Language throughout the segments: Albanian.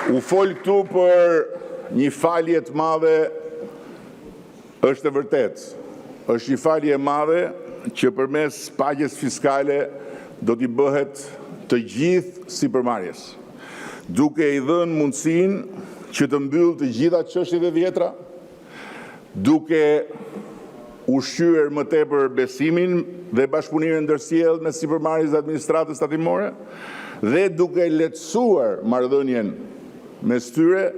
U fol këtu për një falje të madhe, është e vërtet. Është një falje e madhe që përmes pagjes fiskale do t'i bëhet të gjithë sipërmarrjes, duke i dhënë mundësinë që të mbyll të gjitha çështjet e vjetra, duke ushqyer më tepër besimin dhe bashkëpunimin ndërsjellë me sipërmarrjes dhe administratës tatimore dhe duke lehtësuar marrëdhënien mes tyre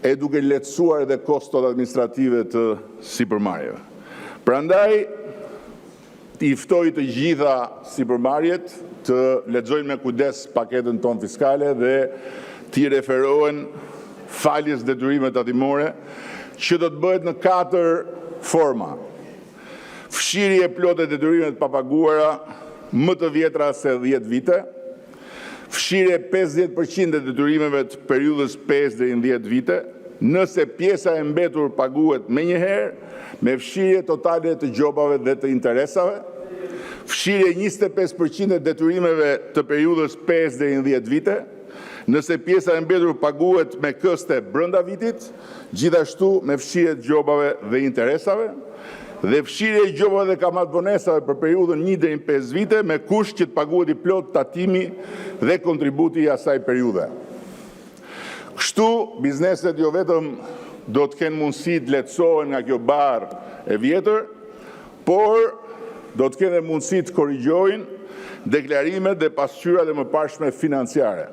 e duke lehtësuar edhe kostot administrative të sipërmarrjeve. Prandaj i ftoj të gjitha sipërmarrjet të lexojnë me kujdes paketën tonë fiskale dhe t'i referohen faljes detyrimeve tatimore që do të bëhet në 4 forma. Fshirje plotë e detyrimeve të papaguara më të vjetra se 10 vite, fshirje 50% e detyrimeve të periudhës 5 deri në 10 vite, nëse pjesa e mbetur paguhet menjëherë, me fshirje totale të gjobave dhe të interesave, fshirje 25% e detyrimeve të periudhës 5 deri në 10 vite, nëse pjesa e mbetur paguhet me këste brenda vitit, gjithashtu me fshirje të gjobave dhe interesave, dhe fshirje i gjobave dhe kamatvonesave për periudhën 1 deri në 5 vite, me kusht që të paguhet i plot tatimi dhe kontributi i asaj periudhe. Kështu, bizneset jo vetëm do të kenë mundësi të lehtësohen nga kjo barë e vjetër, por do të kenë mundësi të korrigjojnë deklarimet dhe pasqyrat e mëparshme financiare.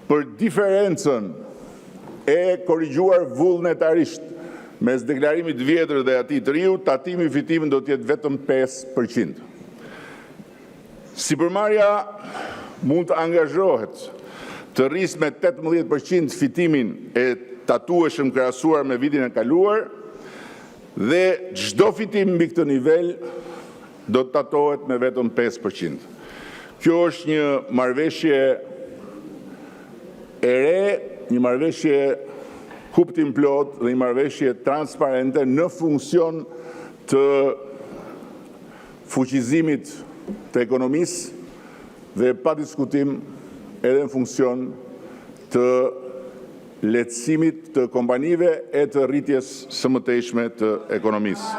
Për diferencën e korrigjuar vullnetarisht mes deklarimit vjetër dhe atij të riu, tatimi i fitimit do të jetë vetëm 5%. Sipërmarrja mund të angazhohet të rrisë me 18% fitimin e tatueshëm krahasuar me vitin e kaluar dhe çdo fitim mbi këtë nivel do të tatohet me vetëm 5%. Kjo është një marrëveshje e re, një marrëveshje kuptim plot dhe një marrëveshje transparente në funksion të fuqizimit të ekonomisë dhe pa diskutim edhe në funksion të lehtësimit të kompanive e të rritjes së mëtejshme të ekonomisë.